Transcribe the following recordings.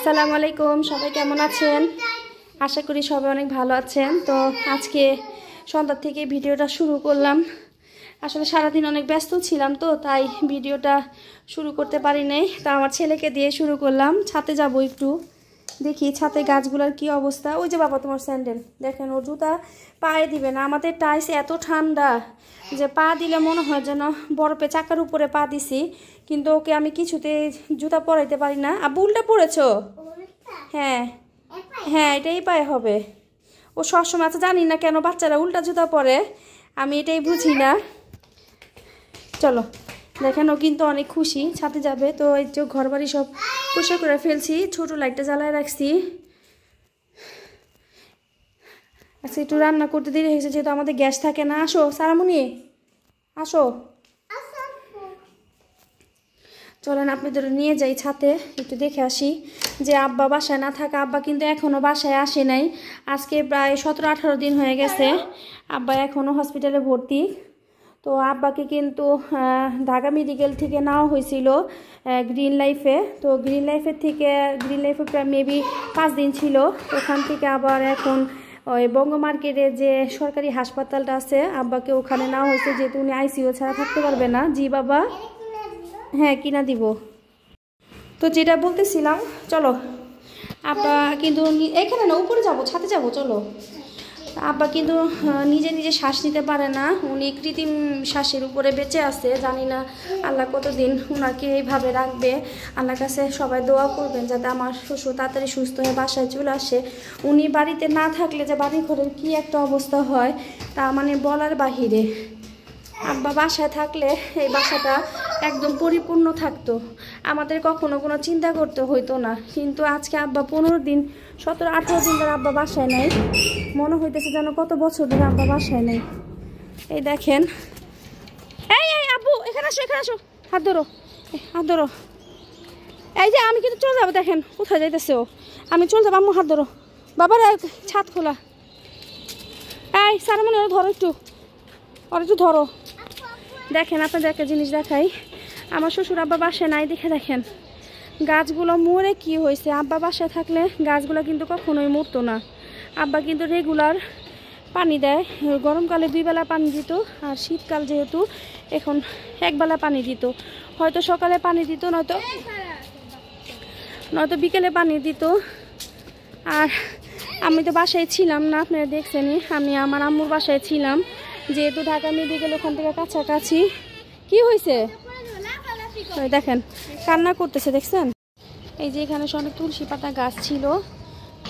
আসসালামু আলাইকুম, সবাই কেমন আছেন? আশা করি সবাই অনেক ভালো আছেন। তো আজকে সন্ধ্যা থেকে ভিডিওটা শুরু করলাম। আসলে সারাদিন অনেক ব্যস্ত ছিলাম, তো তাই ভিডিওটা শুরু করতে পারি নাই। তা আমার ছেলেকে দিয়ে শুরু করলাম। ছাদে যাব একটু, দেখি ছাদে গাছগুলোর কি অবস্থা। ওই যে বাবা তোমার স্যান্ডেল দেখেন, ওর জুতা পায়ে দিবে না। আমাদের টাইস এত ঠান্ডা যে পা দিলে মনে হয় যেন বরফে চাকার উপরে পা দিছি, কিন্তু ওকে আমি কিছুতে জুতা পরাইতে পারি না। আব্বু উল্টা পড়েছো? হ্যাঁ হ্যাঁ, এটাই পায়ে হবে। ও সবসময় আচ্ছা, জানি না কেন বাচ্চারা উল্টা জুতা পরে, আমি এটাই বুঝি না। চলো দেখেন, ও কিন্তু অনেক খুশি, ছাদে যাবে। তো এই যে ঘর বাড়ি সব পরিষ্কার করে ফেলছি, ছোট লাইটটা জ্বালায় রাখছি। আচ্ছা, একটু রান্না করতে দেরি হয়েছে যেহেতু আমাদের গ্যাস থাকে না। আসো সারামণি, আসো, চলেন আপনাদের নিয়ে যাই ছাদে, একটু দেখে আসি যে আব্বা বাসায় না থাকা। আব্বা কিন্তু এখনও বাসায় আসে নাই। আজকে প্রায় 17-18 দিন হয়ে গেছে। আব্বা এখনও হসপিটালে ভর্তি। তো আব্বাকে কিন্তু ঢাকা মেডিকেল থেকে নেওয়া হয়েছিল গ্রিন লাইফে। তো গ্রিন লাইফে প্রায় মেবি 5 দিন ছিল। ওখান থেকে আবার এখন ওই বঙ্গ মার্কেটে যে সরকারি হাসপাতালটা আছে, আব্বাকে ওখানে নেওয়া হয়েছে, যেহেতু উনি আইসিইউ ছাড়া থাকতে পারবে না। জি বাবা, হ্যাঁ কিনা দিব। তো যেটা বলতেছিলাম, চলো আব্বা কিন্তু এখানে না, উপরে যাবো, ছাদে যাবো, চলো। আব্বা কিন্তু নিজে নিজে শ্বাস নিতে পারে না, উনি কৃত্রিম শ্বাসের উপরে বেঁচে আছে। জানি না আল্লাহ কতদিন ওনাকে এইভাবে রাখবে। আল্লাহর কাছে সবাই দোয়া করবেন যাতে আমার শ্বশুর তাড়াতাড়ি সুস্থ হয়ে বাসায় চলে আসে। উনি বাড়িতে না থাকলে যে বাড়ি ঘরের কী একটা অবস্থা হয় তা মানে বলার বাহিরে। আব্বা বাসায় থাকলে এই বাসাটা একদম পরিপূর্ণ থাকতো, আমাদের কখনো কোনো চিন্তা করতে হইতো না। কিন্তু আজকে আব্বা 15 দিন 17-18 দিন ধরে আব্বা বাসায় নাই। মনে হইতেছে যেন কত বছর ধরে আব্বা বাসায় নেই। এই দেখেন, এই এই আব্বু এখানে আসো, এখানে আসো, হাত ধরো, হাত ধরো। এই যে আমি কিন্তু চলে যাবো, দেখেন কোথায় যাইতেছে ও। আমি চলে যাবো, আম্মু হাত ধরো। বাবার ছাদ খোলা। এই সারামণি ওরা ধরো একটু, ওরা একটু ধরো। দেখেন আপনাদের একটা জিনিস দেখাই, আমার শ্বশুর আব্বা বাসায় নাই দেখে দেখেন গাছগুলো মরে কি হয়েছে। আব্বা বাসায় থাকলে গাছগুলো কিন্তু কখনোই মরতো না। আব্বা কিন্তু রেগুলার পানি দেয়, গরমকালে 2 বেলা পানি দিত, আর শীতকাল যেহেতু এখন 1 বেলা পানি দিত। হয়তো সকালে পানি দিত, নয়তো বিকেলে পানি দিত। আর আমি তো বাসায় ছিলাম না, আপনারা দেখছেনই, আমি আমার আম্মুর বাসায় ছিলাম, যেহেতু ঢাকা মেডিকেল ওখান থেকে কাছাকাছি। কি হয়েছে দেখেন, কান্না করতেছে, দেখছেন? এই যে এখানে অনেক তুলসী পাতা গাছ ছিল,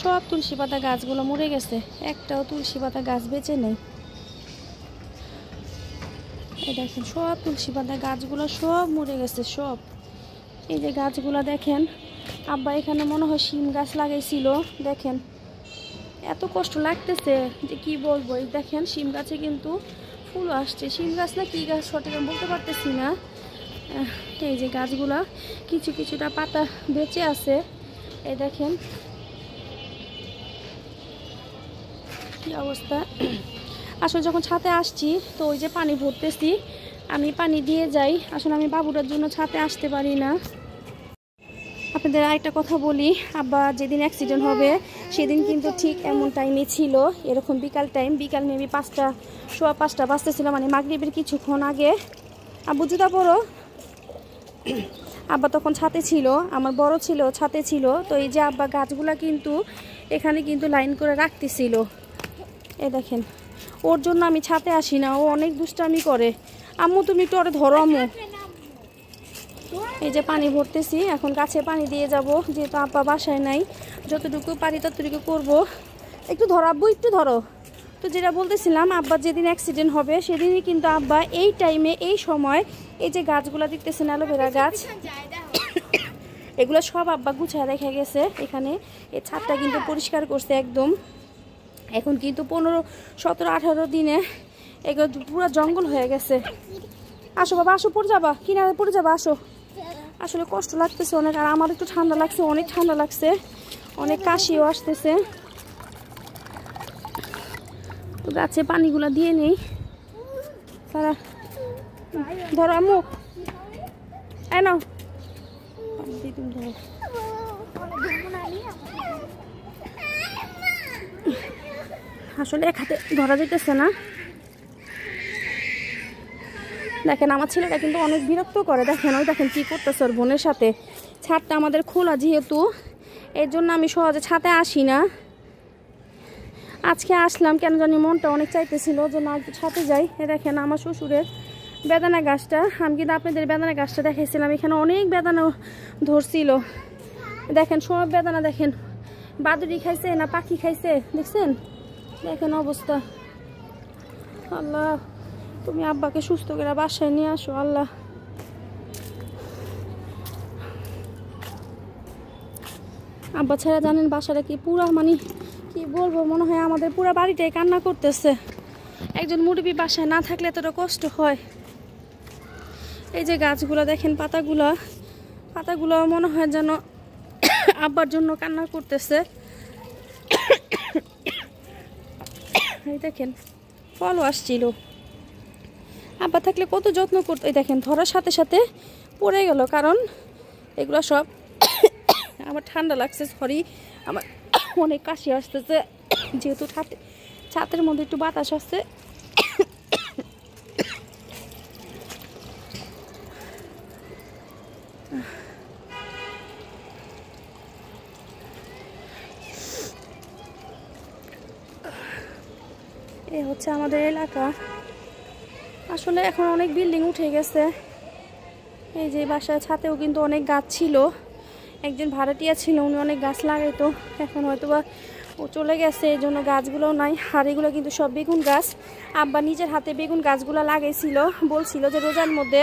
সব তুলসী পাতা গাছগুলো মরে গেছে, একটাও তুলসী পাতা গাছ বেঁচে নেই। এই দেখেন সব তুলসী পাতা গাছগুলো সব মরে গেছে সব। এই যে গাছগুলো দেখেন, আব্বা এখানে মনে হয় শিম গাছ লাগাইছিল। দেখেন এত কষ্ট লাগতেছে যে কি বলবো। এই দেখেন শিম গাছে কিন্তু ফুল আসছে, শিম গাছ না কি গাছ সঠিক আমি বলতে পারতেছি না। এই যে গাছগুলা কিছুটা পাতা বেঁচে আছে। এই দেখেন কি অবস্থা। আসলে যখন ছাদে আসছি তো ওই যে পানি ভরতেছি, আমি পানি দিয়ে যাই। আসলে আমি বাবুটার জন্য ছাদে আসতে পারি না। আপনাদের আরেকটা কথা বলি, আব্বা যেদিন অ্যাক্সিডেন্ট হবে সেদিন কিন্তু ঠিক এমন টাইমে ছিল, এরকম বিকাল টাইম, বিকাল মেবি 5টা, সোয়া 5টা বাজতেছিল, মানে মাগরিবের কিছুক্ষণ আগে। আব্বু জুতা পরো। আব্বা তখন ছাদে ছিল, আমার বড় ছিল ছাদে ছিল। তো এই যে আব্বা গাছগুলা কিন্তু এখানে কিন্তু লাইন করে রাখতেছিল। এ দেখেন, ওর জন্য আমি ছাদে আসি না, ও অনেক দুষ্টামি করে। আম্মু তুমি একটু ওরে ধরো আম্মু। এই যে পানি ভরতেছি, এখন গাছে পানি দিয়ে যাব, যেহেতু আব্বা বাসায় নাই। যতটুকু পারি ততটুকু করবো। একটু ধরো আব্বু, একটু ধরো। তো যেটা বলতেছিলাম, আব্বার যেদিন অ্যাক্সিডেন্ট হবে সেদিনই কিন্তু আব্বা এই টাইমে এই সময় এই যে গাছগুলো দেখতেছেন অ্যালোভেরা গাছ, এগুলো সব আব্বা গুছায় রেখে গেছে এখানে। এই ছাদটা কিন্তু পরিষ্কার করছে একদম। এখন কিন্তু 15-17-18 দিনে এগুলো পুরো জঙ্গল হয়ে গেছে। আসো বাবা, আসো, পড়ে যাবা, কিনারে পড়ে যাবা, আসো। আসলে কষ্ট লাগতেছে অনেক, আর আমার একটু ঠান্ডা লাগছে, অনেক ঠান্ডা লাগছে, অনেক কাশিও আসতেছে। তো গাছে পানিগুলো দিয়ে নেই। সারা ধরো আম্মু, নাও তুমি ধরো। আসলে এক হাতে ধরা যেতেছে না। দেখেন আমার ছেলেটা কিন্তু অনেক বিরক্ত করে। দেখেন ওই দেখেন কি করতেছে ওর বোনের সাথে। ছাদটা আমাদের খোলা যেহেতু, এর জন্য আমি সহজে ছাদে আসি না। আজকে আসলাম কেন জানি মনটা অনেক চাইতেছিল যে না একটু ছাদে যাই। এ দেখেন আমার শ্বশুরের বেদানা গাছটা, আমি কিন্তু আপনাদের বেদানা গাছটা দেখাইছিলাম, এখানে অনেক বেদানা ধরছিল। দেখেন সব বেদানা দেখেন, বাদুড়ি খাইছে না পাখি খাইছে দেখছেন। দেখেন অবস্থা। আল্লাহ তুমি আব্বাকে সুস্থ করে বাসায় নিয়ে আসো আল্লাহ। আব্বা ছাড়া জানেন বাসাটা কি পুরা মানে কি বলবো, মনে হয় আমাদের পুরা বাড়িটাই কান্না করতেছে। একজন মুরব্বি বাসায় না থাকলে এতটা কষ্ট হয়। এই যে গাছগুলো দেখেন, পাতাগুলো মনে হয় যেন আব্বার জন্য কান্না করতেছে। এই দেখেন ফলও আসছিল, আব্বা থাকলে কত যত্ন করতো। এই দেখেন ধরার সাথে সাথে পড়ে গেল, কারণ এগুলো সব আমার ঠান্ডা লাগছে, সরি আমার অনেক কাশি আসতেছে, যেহেতু ছাতের মধ্যে একটু বাতাস আসছে। এই হচ্ছে আমাদের এলাকা। আসলে এখন অনেক বিল্ডিং উঠে গেছে। এই যে বাসায় ছাতেও কিন্তু অনেক গাছ ছিল, একজন ভাড়াটিয়া ছিল, উনি অনেক গাছ লাগাইতো, এখন হয়তো বা ও চলে গেছে, এই জন্য গাছগুলোও নাই। আর এগুলো কিন্তু সব বেগুন গাছ। আব্বা নিজের হাতে বেগুন গাছগুলো লাগাইছিল, বলছিল যে রোজার মধ্যে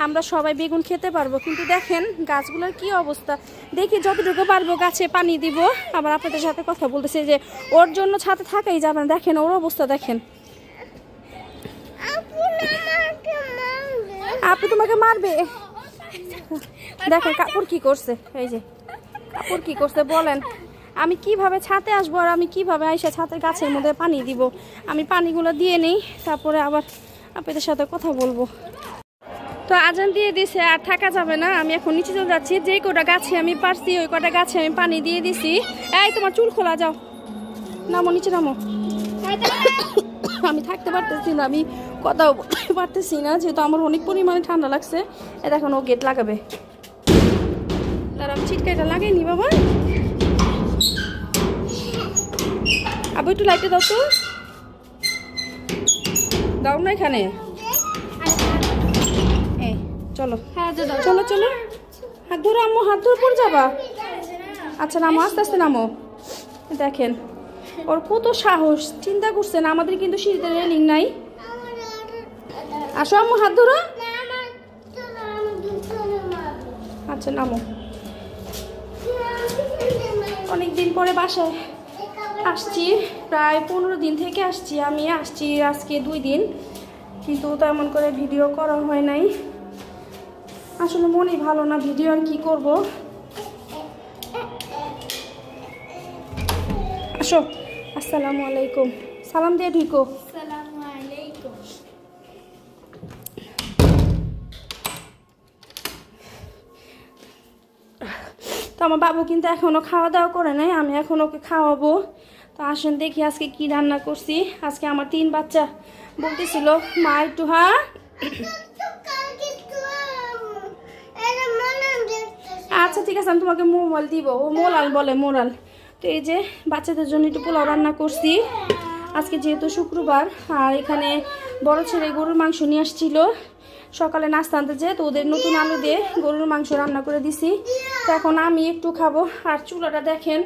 আমরা সবাই বেগুন খেতে পারবো। কিন্তু দেখেন গাছগুলোর কি অবস্থা। দেখি যতটুকু পারবো গাছে পানি দিব। আবার আপনাদের সাথে কথা বলতেছে যে ওর জন্য ছাদে থাকাই যাবে না। দেখেন ওর অবস্থা দেখেন। আপু তোমাকে মারবে। দেখেন কাপড় কি করছে, এই যে কাপড় কি করছে বলেন। আমি কিভাবে ছাদে আসবো আর আমি কিভাবে আইসা ছাদের গাছের মধ্যে পানি দিব। আমি পানিগুলো দিয়ে নেই, তারপরে আবার আপনাদের সাথে কথা বলবো। তো আজান দিয়ে দিছে, আর থাকা যাবে না। আমি এখন নিচে চলে যাচ্ছি। যে কটা গাছে আমি পারছি ওই কটা গাছে আমি পানি দিয়ে দিছি। এই তোমার চুল খোলা, যাও নামো নিচে নামো। আমি থাকতে পারতেছি না, আমি কথাও বলতে পারতেছি না, যেহেতু আমার অনেক পরিমাণে ঠান্ডা লাগছে। এ দেখুন ও গেট লাগাবে, তার আমি ছিটকাইটা লাগাইনি বাবা। আবার একটু লাইটে দাও তো, দাও না এখানে। এই চলো চলো চলো, হাত ধরো আম্মু, হাত ধরে পড়ে যাবা। আচ্ছা নামো, আস্তে আস্তে নামো। দেখেন ওর কত সাহস, চিন্তা করছেন আমাদের কিন্তু সিঁড়িতে রেলিং নাই। আসো আম্মু, হাত ধরো। আচ্ছা নামো। অনেকদিন পরে বাসায় আসছি, প্রায় 15 দিন থেকে আসছি। আমি আসছি আজকে 2 দিন, কিন্তু তেমন করে ভিডিও করা হয় নাই। আসলে মনই ভালো না, ভিডিও আর কি করব। আসো, আসসালামু আলাইকুম, সালাম দিয়ে ঢুকো। আসসালামু আলাইকুম। তো আমার বাবু কিন্তু এখনও খাওয়া দাওয়া করে নাই, আমি এখন ওকে খাওয়াবো। তো আসেন দেখি আজকে কি রান্না করছি। আজকে আমার 3 বাচ্চা বলতেছিল মা একটু, হ্যাঁ আচ্ছা ঠিক আছে আমি তোমাকে মোবাইল দিব। ও মোলাল বলে, মোরাল। তো এই যে বাচ্চাদের জন্য একটু পোলাও রান্না করছি আজকে, যেহেতু শুক্রবার। আর এখানে বড় ছেলে গরুর মাংস নিয়ে আসছিল সকালে নাস্তা আনতে, যে তো ওদের নতুন আলু দিয়ে গরুর মাংস রান্না করে দিছি। তো এখন আমি একটু খাবো। আর চুলাটা দেখেন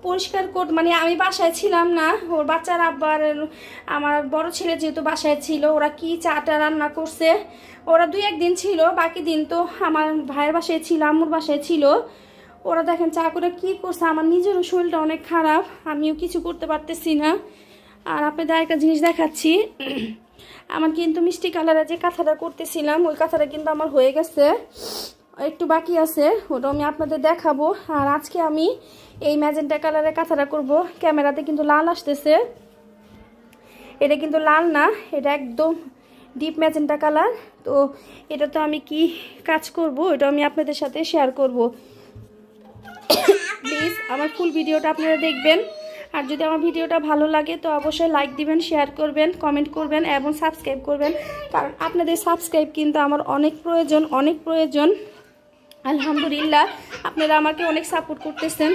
পরিষ্কার করতে, মানে আমি বাসায় ছিলাম না, ওর বাচ্চার আব্বার আমার বড় ছেলে যেহেতু বাসায় ছিল, ওরা কি চাটা রান্না করছে। ওরা 2-1 দিন ছিল, বাকি দিন তো আমার ভাইয়ের বাসায় ছিল, আম্মুর বাসায় ছিল। ওরা দেখেন চা করে কি করছে। আমার নিজেরও শরীরটা অনেক খারাপ, আমিও কিছু করতে পারতেছি না। আর আপনাদের একটা জিনিস দেখাচ্ছি, আমার কিন্তু মিষ্টি কালারে যে কাঁথাটা করতেছিলাম ওই কাঁথাটা কিন্তু আমার হয়ে গেছে, একটু বাকি আছে, ওটা আমি আপনাদের দেখাবো। আর আজকে আমি এই ম্যাজেন্টা কালারের কাঁথাটা করব। ক্যামেরাতে কিন্তু লাল আসতেছে, এটা কিন্তু লাল না, এটা একদম ডিপ ম্যাজেন্টা কালার। তো এটা তো আমি কি কাজ করব, এটা আমি আপনাদের সাথে শেয়ার করব। প্লিজ আমার ফুল ভিডিওটা আপনারা দেখবেন। আর যদি আমার ভিডিওটা ভালো লাগে তো অবশ্যই লাইক দিবেন, শেয়ার করবেন, কমেন্ট করবেন এবং সাবস্ক্রাইব করবেন, কারণ আপনাদের সাবস্ক্রাইব কিন্তু আমার অনেক প্রয়োজন। আলহামদুলিল্লাহ আপনারা আমাকে অনেক সাপোর্ট করতেছেন।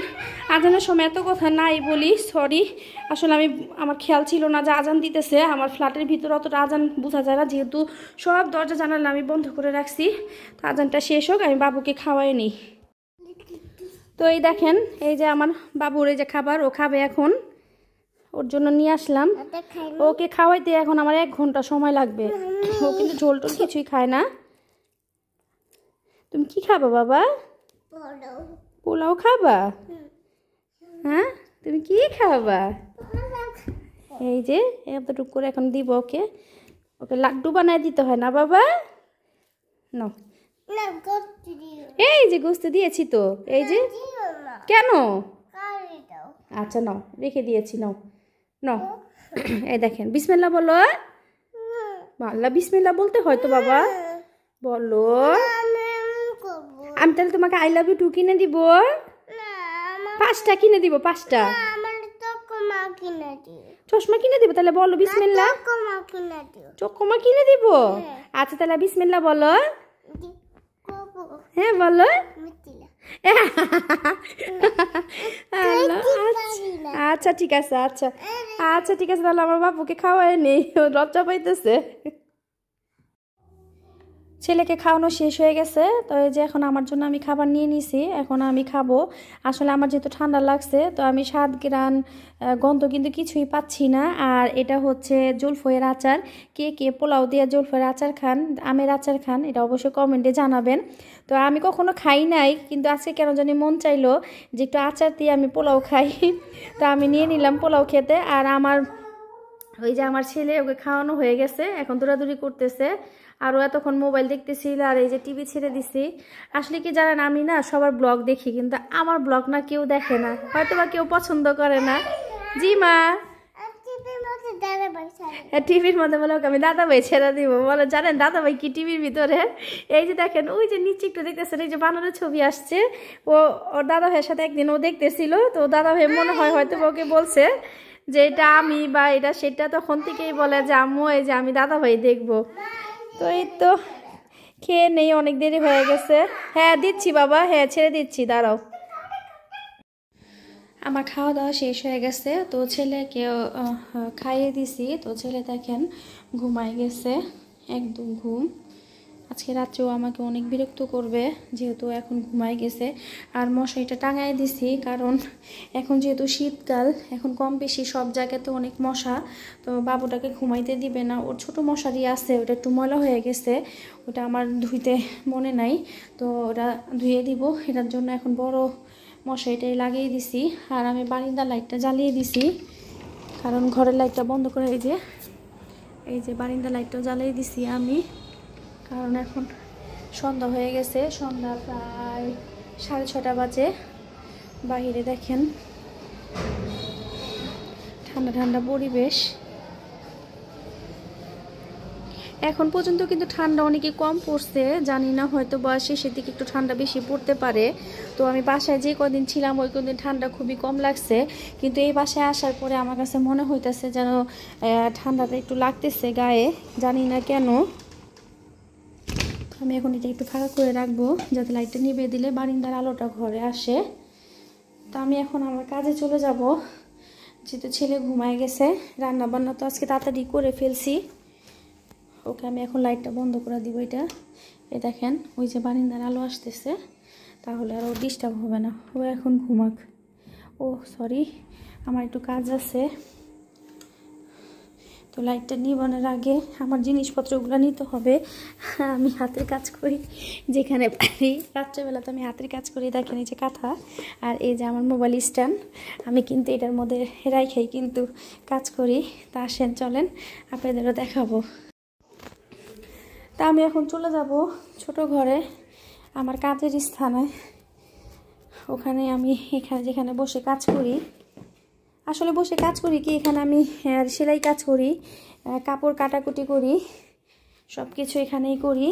আজানের সময় এত কথা নাই বলি, সরি, আসলে আমার খেয়াল ছিল না যে আজান দিতেছে। আমার ফ্ল্যাটের ভিতরে অতটা আজান বোঝা যায় না, যেহেতু সব দরজা জানালা আমি বন্ধ করে রাখছি। তো আজানটা শেষ হোক, আমি বাবুকে খাওয়াই নিই। তো এই দেখেন, এই যে আমার বাবুর এই যে খাবার, ও খাবে এখন, ওর জন্য নিয়ে আসলাম। ওকে খাওয়াইতে এখন আমার 1 ঘন্টা সময় লাগবে। ও কিন্তু ঝোল টোল কিছুই খায় না। তুমি কি খাবা বাবা? পোলাও খাবা? হ্যাঁ, তুমি কি খাবা? এই যে এতটুকু করে এখন দিব ওকে। ওকে লাড্ডু বানায় দিতে হয় না বাবা? নাও, এই যে গোস্ত দিয়েছি তো, এই যে। কেন? আচ্ছা নাও, রেখে দিয়েছি, নাও নাও। এই দেখেন, বিসমিল্লাহ বলো। আল্লাহ, বিসমিল্লাহ বলতে হয় তো বাবা, বলো। আমি তাহলে তোমাকে আই লাভ ইউ 2 কিনে দিব, 5টা কিনে দিব, 5টা। চশমা কিনে দিব, তাহলে বলো বিসমিল্লাহ। চকমা কিনে দিব? আচ্ছা তাহলে বিসমিল্লাহ বলো। হ্যাঁ বলো। আচ্ছা ঠিক আছে, আচ্ছা ঠিক আছে, তাহলে আমার বাবুকে খাওয়াই নেই, লজ্জা পাইতেছে। ছেলেকে খাওয়ানো শেষ হয়ে গেছে। তো এই যে এখন আমার জন্য আমি খাবার নিয়ে নিছি, এখন আমি খাবো। আসলে আমার যেহেতু ঠান্ডা লাগছে, তো আমি স্বাদ গ্রান গন্ধ কিন্তু কিছুই পাচ্ছি না। আর এটা হচ্ছে জলফইয়ের আচার। কে কে পোলাও দিয়ে জলফইয়ের আচার খান, আমের আচার খান, এটা অবশ্যই কমেন্টে জানাবেন। তো আমি কখনো খাই নাই, কিন্তু আজকে কেন জানি মন চাইলো যে একটু আচার দিয়ে আমি পোলাও খাই। তো আমি নিয়ে নিলাম পোলাও খেতে। আর আমার ওই যে আমার ছেলে, ওকে খাওয়ানো হয়ে গেছে, এখন দৌড়াদৌড়ি করতেছে। আরও এতক্ষণ মোবাইল দেখতেছিল, আর এই যে টিভি ছেড়ে দিছি। আসলে কি জানেন, আমি না সবার ব্লগ দেখি, কিন্তু আমার ব্লগ না কেউ দেখে না, হয়তো বা কেউ পছন্দ করে না। জি মা, টিভির মধ্যে বলে ওকে আমি দাদাভাই ছেড়ে দিব। বলে জানেন দাদাভাই কি টিভির ভিতরে? এই যে দেখেন, ওই যে নিচে একটু দেখতেছেন, এই যে বানরের ছবি আসছে। ওর দাদাভাইয়ের সাথে একদিন ও দেখতেছিল, তো দাদাভাই মনে হয় হয়তো ওকে বলছে যে এটা আমি বা এটা সেটা, তখন থেকেই বলে যে আম্মু এই যে আমি দাদাভাই দেখবো। তো এই তো খেয়ে নেই, অনেক দেরি হয়ে গেছে। হ্যাঁ দিচ্ছি বাবা, হ্যাঁ ছেড়ে দিচ্ছি, দাঁড়াও। আমার খাওয়া দাওয়া শেষ হয়ে গেছে, তো ছেলেকেও খাইয়ে দিছি। তো ছেলে দেখেন ঘুমায় গেছে, একদম ঘুম। আজকে রাত্রেও আমাকে অনেক বিরক্ত করবে, যেহেতু এখন ঘুমায় গেছে। আর মশারিটা টাঙায় দিছি, কারণ এখন যেহেতু শীতকাল, এখন কম বেশি সব জায়গাতে অনেক মশা। তো বাবুটাকে ঘুমাইতে দিবে না। ওর ছোট মশারি আছে, ওটা একটু ময়লা হয়ে গেছে, ওটা আমার ধুইতে মনে নাই, তো ওটা ধুয়ে দিব। এটার জন্য এখন বড় মশারিটাই লাগিয়ে দিছি। আর আমি বারিন্দার লাইটটা জ্বালিয়ে দিছি, কারণ ঘরের লাইটটা বন্ধ করে এই যে বারিন্দার লাইটটাও জ্বালিয়ে দিছি আমি, কারণ এখন সন্ধ্যা হয়ে গেছে, সন্ধ্যা প্রায় 6:30 বাজে। বাইরে দেখেন ঠান্ডা ঠান্ডা পরিবেশ। এখন পর্যন্ত কিন্তু ঠান্ডা অনেকে কম পড়ছে, জানি না হয়তো বয়স শেষের দিকে একটু ঠান্ডা বেশি পড়তে পারে। তো আমি বাসায় যে কদিন ছিলাম ওই কদিন ঠান্ডা খুবই কম লাগছে, কিন্তু এই বাসায় আসার পরে আমার কাছে মনে হইতেছে যেন ঠান্ডাটা একটু লাগতেছে গায়ে, জানি না কেন। আমি এখন এটা একটু ফাঁকা করে রাখবো, যাতে লাইটটা নিভিয়ে দিলে বারিন্দার আলোটা ঘরে আসে। তো আমি এখন আমার কাজে চলে যাব, যেহেতু ছেলে ঘুমায় গেছে। রান্না বান্না তো আজকে তাড়াতাড়ি করে ফেলছি। ওকে আমি এখন লাইটটা বন্ধ করে দিব। এই দেখেন ওই যে বারিন্দার আলো আসতেছে, তাহলে আর ও ডিস্টার্ব হবে না। ও এখন ঘুমাক। ও সরি, আমার একটু কাজ আছে। তো লাইটটা নিবানোর আগে আমার জিনিসপত্রগুলো নিতে হবে। আমি হাতের কাজ করি যেখানে পারি, রাত্রেবেলা তো আমি হাতের কাজ করি। দেখেন এই যে কাঁথা, আর এই যে আমার মোবাইল স্ট্যান্ড, আমি কিন্তু এটার মধ্যে রাইখাই কিন্তু কাজ করি। তা আসেন চলেন আপনাদেরও দেখাবো। তা আমি এখন চলে যাব ছোট ঘরে, আমার কাজের স্থানে। ওখানে আমি যেখানে বসে কাজ করি, আসলে বসে কাজ করি কি, এখানে আমি সেলাই কাজ করি, কাপড় কাটাকুটি করি, সব কিছু এখানেই করি।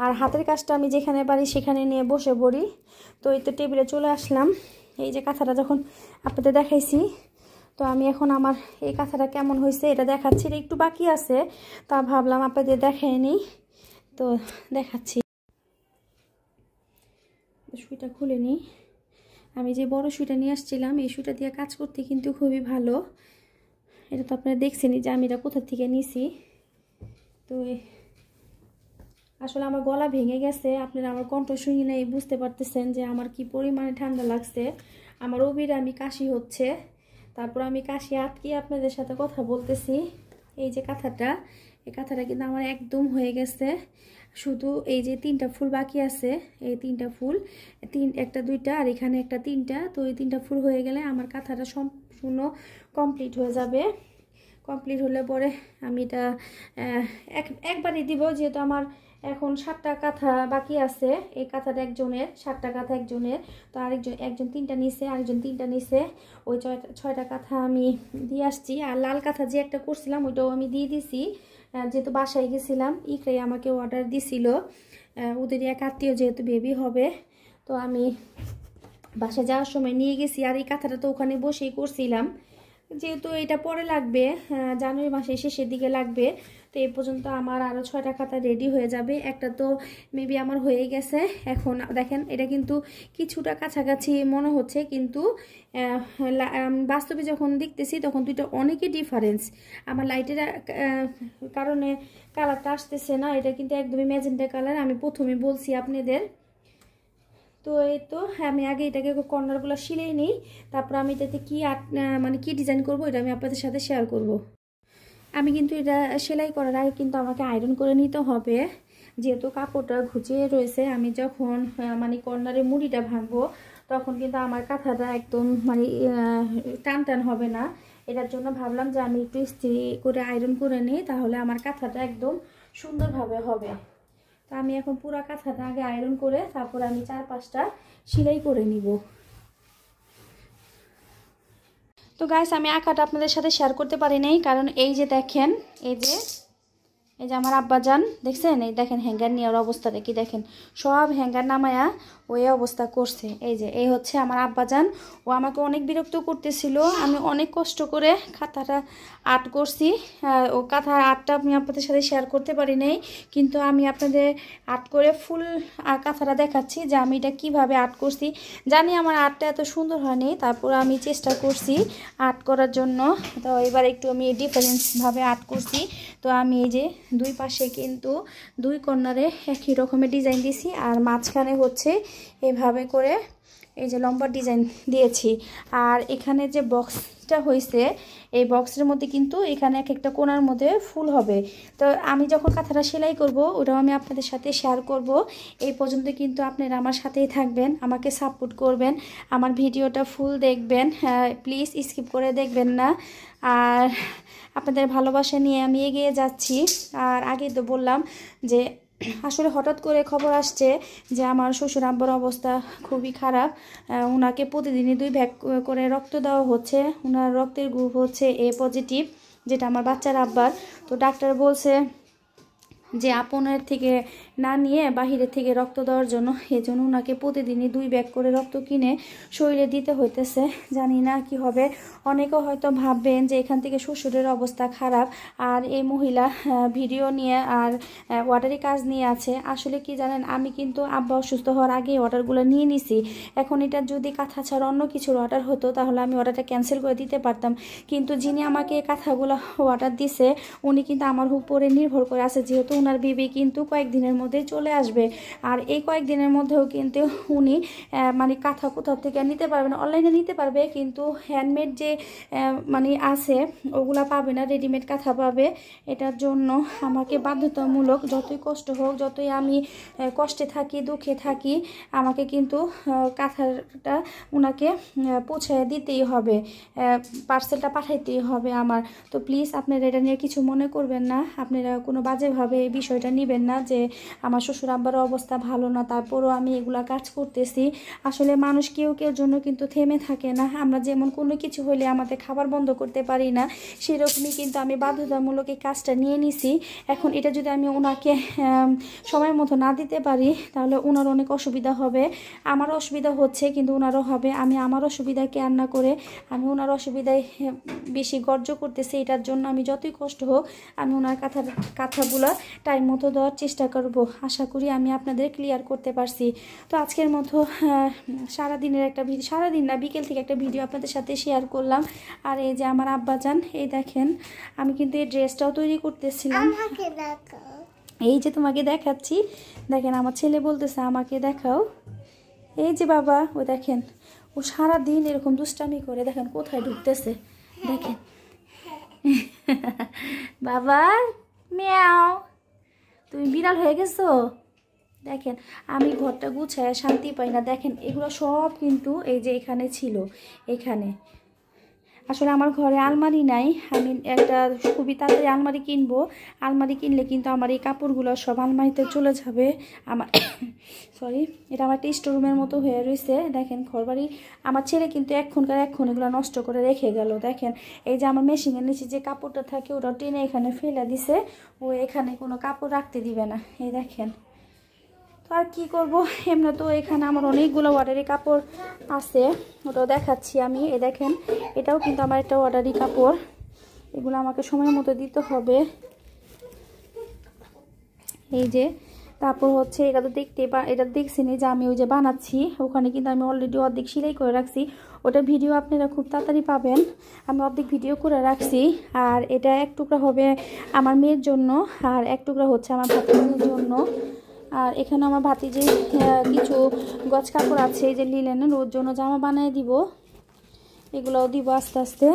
আর হাতের কাজটা আমি যেখানে পারি সেখানে নিয়ে বসে পড়ি। তো এই তো টেবিলে চলে আসলাম। এই যে কাঁথাটা যখন আপনাদের দেখাইছি, তো আমি এখন আমার এই কাঁথাটা কেমন হয়েছে এটা দেখাচ্ছি। এটা একটু বাকি আছে, তা ভাবলাম আপনাদের দেখাই নিই, তো দেখাচ্ছি। সুইটা খুলে নিই। আমি যে বড় সুইটা নিয়ে আসছিলাম, এই সুইটা দিয়ে কাজ করতে কিন্তু খুবই ভালো। এটা তো আপনারা দেখছেনই যে আমি এটা কোথা থেকে নিছি। তো আসলে আমার গলা ভেঙে গেছে, আপনারা আমার কণ্ঠ শুনে নেই বুঝতে পারতেছেন যে আমার কি পরিমাণে ঠান্ডা লাগছে। আমার অবিরামি কাশি হচ্ছে, তারপর আমি কাশি আটকে আপনাদের সাথে কথা বলতেছি। এই যে কাঁথাটা, এই কাঁথাটা কিন্তু আমার একদম হয়ে গেছে। শুধু এই যে 3টা ফুল বাকি আছে, এই 3টা ফুল, একটা 2টা আর এখানে একটা 3টা। তো এই 3টা ফুল হয়ে গেলে আমার কাঁথাটা সম্পূর্ণ কমপ্লিট হয়ে যাবে। কমপ্লিট হলে পরে আমি এটা একবারই দিব, যেহেতু আমার এখন 7টা কাঁথা বাকি আছে। এই কাঁথাটা একজনের, 7টা কাঁথা একজনের। তো একজন 3টা নিছে, আরেকজন 3টা নিছে। ওই 6টা কাঁথা আমি দিয়ে আসছি। আর লাল কাঁথা যে একটা করছিলাম ওইটাও আমি দিয়ে দিছি, যেহেতু বাসায় গেছিলাম। ইকরাই আমাকে অর্ডার দিছিল, ওদেরই এক আত্মীয় যেহেতু বেবি হবে। তো আমি বাসায় যাওয়ার সময় নিয়ে গেছি। আর এই কাঁথাটা তো ওখানে বসেই করছিলাম, যেহেতু এটা পরে লাগবে, জানুয়ারি মাসের শেষের দিকে লাগবে। তো এই পর্যন্ত আমার আরও 6টা খাতা রেডি হয়ে যাবে। একটা তো মেবি আমার হয়ে গেছে। এখন দেখেন এটা কিন্তু কিছুটা কাছাকাছি মনে হচ্ছে, কিন্তু বাস্তবে যখন দেখতেছি তখন দুইটা অনেকই ডিফারেন্স। আমার লাইটের কারণে কালারটা আসতেছে না, এটা কিন্তু একদমই ম্যাজেন্টা কালার। আমি প্রথমে বলছি আপনাদের। তো এই তো আমি আগে এটাকে কর্নারগুলো সিলাই নিই, তারপর আমি এটাতে কি মানে কি ডিজাইন করব এটা আমি আপনাদের সাথে শেয়ার করব। আমি কিন্তু এটা সেলাই করার আগে কিন্তু আমাকে আয়রন করে নিতে হবে, যেহেতু কাপড়টা ঘুচিয়ে রয়েছে। আমি যখন মানে কর্নারে মুড়িটা ভাঙবো তখন কিন্তু আমার কাঁথাটা একদম মানে টান টান হবে না। এটার জন্য ভাবলাম যে আমি একটু ইস্ত্রি করে আয়রন করে নিই, তাহলে আমার কাঁথাটা একদম সুন্দরভাবে হবে। তো আমি এখন পুরো কাঁথাটা আগে আয়রন করে তারপর আমি 4-5টা সেলাই করে নিব। তো গাইস, আমি আঁকাটা আপনাদের সাথে শেয়ার করতে পারি নাই, কারণ এই যে দেখেন, এই যে আমার আব্বাজান দেখছেন, এই দেখেন হ্যাঙ্গার নেওয়ার অবস্থাটা কি দেখেন, সব হ্যাঙ্গার নামায়া ওই অবস্থা করছে। এই হচ্ছে আমার আব্বাজান। ও আমাকে অনেক বিরক্ত করতেছিল। আমি অনেক কষ্ট করে খাতাটা আর্ট করছি। ও কাঁথার আর্টটা আমি আপনাদের সাথে শেয়ার করতে পারি নাই, কিন্তু আমি আপনাদের আর্ট করে ফুল কাঁথাটা দেখাচ্ছি যে আমি এটা কিভাবে আর্ট করছি। জানি আমার আর্টটা এত সুন্দর হয়নি, তারপর আমি চেষ্টা করছি আর্ট করার জন্য। তো এবার একটু আমি ডিফারেন্সভাবে আর্ট করছি। তো আমি এই যে দুই পাশে কিন্তু 2 কর্নারে একই রকমের ডিজাইন দিছি, আর মাঝখানে হচ্ছে এভাবে করে এই যে লম্বা ডিজাইন দিয়েছি। আর এখানে যে বক্সটা হয়েছে, এই বক্সের মধ্যে কিন্তু এখানে এক একটা কোণার মধ্যে ফুল হবে। তো আমি যখন কাঁথাটা সেলাই করব ওটাও আমি আপনাদের সাথে শেয়ার করব। এই পর্যন্ত কিন্তু আপনারা আমার সাথেই থাকবেন, আমাকে সাপোর্ট করবেন, আমার ভিডিওটা ফুল দেখবেন, প্লিজ স্কিপ করে দেখবেন না। আর আপনাদের ভালোবাসা নিয়ে আমি এগিয়ে যাচ্ছি। আর আগে তো বললাম যে আসলে হঠাৎ করে খবর আসছে যে আমার শ্বশুর আব্বার অবস্থা খুবই খারাপ। ওনাকে প্রতিদিনই 2 ভাগ করে রক্ত দেওয়া হচ্ছে। ওনার রক্তের গ্রুপ হচ্ছে A পজিটিভ, যেটা আমার বাচ্চার আব্বার। তো ডাক্তার বলছে যে আপনের থেকে না নিয়ে বাহিরের থেকে রক্ত দেওয়ার জন্য। এই জন্য ওনাকে প্রতিদিনই 2 ব্যাগ করে রক্ত কিনে শরীরে দিতে হইতেছে। জানি না কি হবে। অনেকেও হয়তো ভাববেন যে এখান থেকে শ্বশুরের অবস্থা খারাপ আর এই মহিলা ভিডিও নিয়ে আর অর্ডারি কাজ নিয়ে আছে। আসলে কি জানেন, আমি কিন্তু আব্বা অসুস্থ হওয়ার আগে অর্ডারগুলো নিয়ে নিছি। এখন এটা যদি কাঁথা ছাড়া অন্য কিছুর অর্ডার হতো তাহলে আমি অর্ডারটা ক্যান্সেল করে দিতে পারতাম, কিন্তু যিনি আমাকে এই কাঁথাগুলো অর্ডার দিছে উনি কিন্তু আমার উপরে নির্ভর করে আছে, যেহেতু ওনার বেবি কিন্তু কয়েকদিনের মধ্যে চলে আসবে। আর এই কয়েকদিনের মধ্যেও কিন্তু উনি মানে কাঁথা কোথাও থেকে নিতে পারবে না, অনলাইনে নিতে পারবে, কিন্তু হ্যান্ডমেড যে মানে আছে ওগুলা পাবে না, রেডিমেড কাঁথা পাবে। এটার জন্য আমাকে বাধ্যতামূলক, যতই কষ্ট হোক, যতই আমি কষ্টে থাকি, দুঃখে থাকি, আমাকে কিন্তু কাঁথাটা ওনাকে পৌঁছায় দিতেই হবে, পার্সেলটা পাঠাইতেই হবে আমার। তো প্লিজ আপনারা এটা নিয়ে কিছু মনে করবেন না, আপনারা কোনো বাজেভাবে এই এই বিষয়টা নেবেন না যে আমার শ্বশুর আব্বার অবস্থা ভালো না, তারপরও আমি এগুলা কাজ করতেছি। আসলে মানুষ কেউ কেউ জন্য কিন্তু থেমে থাকে না। আমরা যেমন কোনো কিছু হলে আমাদের খাবার বন্ধ করতে পারি না, সেরকমই কিন্তু আমি বাধ্যতামূলক এই কাজটা নিয়ে নিছি। এখন এটা যদি আমি ওনাকে সময় মতো না দিতে পারি তাহলে ওনার অনেক অসুবিধা হবে। আমার অসুবিধা হচ্ছে কিন্তু ওনারও হবে। আমি আমার অসুবিধা কেয়ার না করে আমি ওনার অসুবিধায় বেশি গর্জ করতেছি। এটার জন্য আমি যতই কষ্ট হোক আমি ওনার কথাগুলো টাইম মতো দেওয়ার চেষ্টা করব। আশা করি আমি আপনাদের ক্লিয়ার করতে পারছি। তো আজকের মতো সারাদিনের একটা ভিডিও, সারাদিন না বিকেল থেকে একটা ভিডিও আপনাদের সাথে শেয়ার করলাম। আর এই যে আমার আব্বাজান, এই দেখেন আমি কিন্তু এই ড্রেসটাও তৈরি করতেছিলাম। এই যে তোমাকে দেখাচ্ছি, দেখেন আমার ছেলে বলতেছে আমাকে দেখাও। এই যে বাবা, ও দেখেন ও সারাদিন এরকম দুষ্টামি করে, দেখেন কোথায় ঢুকতেছে দেখেন। বাবা মিয়াও, তুমি বিড়াল হয়ে গেছো। দেখেন আমি ঘরটা গুছায় শান্তি পাই না। দেখেন এগুলো সব কিন্তু এই যে এখানে ছিল, এখানে আসলে আমার ঘরে আলমারি নাই। আমি একটা খুবই তাড়াতাড়ি আলমারি কিনবো। আলমারি কিনলে কিন্তু আমার এই কাপড়গুলো সব আলমারিতে চলে যাবে। আমার সরি, এটা আমার একটা স্টোররুমের মতো হয়ে রয়েছে। দেখেন ঘরবাড়ি আমার ছেলে কিন্তু এখন এগুলো নষ্ট করে রেখে গেল। দেখেন এই যে আমার মেশিনের নিচে যে কাপড়টা থাকে ওটা টেনে এখানে ফেলে দিছে। ও এখানে কোনো কাপড় রাখতে দিবে না। এই দেখেন, আর কি করব, এমনি তো এখানে আমার অনেকগুলো অর্ডারি কাপড় আছে, ওটাও দেখাচ্ছি আমি। এ দেখেন এটাও কিন্তু আমার একটা অর্ডারি কাপড়, এগুলো আমাকে সময় মতো দিতে হবে। এই যে তারপর হচ্ছে এটা তো এটা দেখছিনি যে আমি ওই যে বানাচ্ছি, ওখানে কিন্তু আমি অলরেডি অর্ধেক সেলাই করে রাখছি। ওটা ভিডিও আপনারা খুব তাড়াতাড়ি পাবেন। আমি অর্ধেক ভিডিও করে রাখছি। আর এটা এক টুকরা হবে আমার মেয়ের জন্য, আর এক টুকরা হচ্ছে আমার ভাতিজির জন্য। আর এখানে আমার ভাতিজি কিছু গজ কাপড় আছে এই যে লিলেনের, ওর জন্য জামা বানিয়ে দিব, এগুলোও দিব আস্তে আস্তে।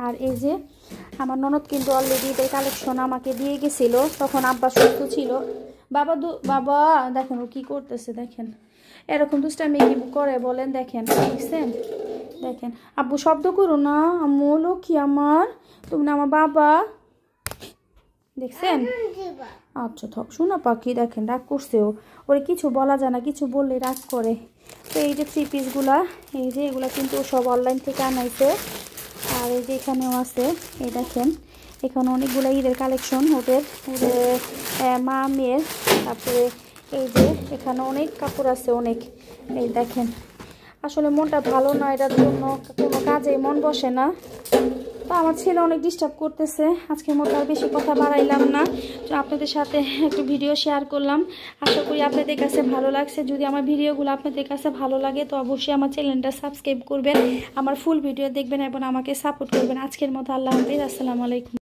আর এই যে আমার ননদ কিন্তু অলরেডি এই কালেকশন আমাকে দিয়ে গেছিল, তখন আব্বা সুস্থ ছিল। বাবা দেখেন ও কি করতেছে, দেখেন এরকম দুষ্টামি কি করে বলেন, দেখেন দেখছেন। দেখেন আব্বু শব্দ করো না, আম্মু লক্ষ্মী আমার, তুমি না আমার বাবা, দেখছেন। আচ্ছা থাক শোনা পাখি, দেখেন রাগ করছেও, ওরে কিছু বলা যায় না, কিছু বললে রাগ করে। তো এই যে 3 পিসগুলা, এই যে এগুলা কিন্তু সব অনলাইন থেকে আনাইছে। আর এই যে এখানেও আছে, এই দেখেন এখানে অনেকগুলো ঈদের কালেকশন ওদের মা মেয়ের। তারপরে এই যে এখানে অনেক কাপড় আছে অনেক। এই দেখেন আসলে মনটা ভালো না, এটার জন্য কোনো কাজে মন বসে না। তো আমার ছেলে অনেক ডিস্টার্ব করতেছে। আজকের মতো আর বেশি কথা বাড়াইলাম না, তো আপনাদের সাথে একটু ভিডিও শেয়ার করলাম। আশা করি আপনাদের কাছে ভালো লাগছে। যদি আমার ভিডিওগুলো আপনাদের কাছে ভালো লাগে তো অবশ্যই আমার চ্যানেলটা সাবস্ক্রাইব করবেন, আমার ফুল ভিডিও দেখবেন এবং আমাকে সাপোর্ট করবেন। আজকের মতো আল্লাহ হাফেজ, আসসালামু আলাইকুম।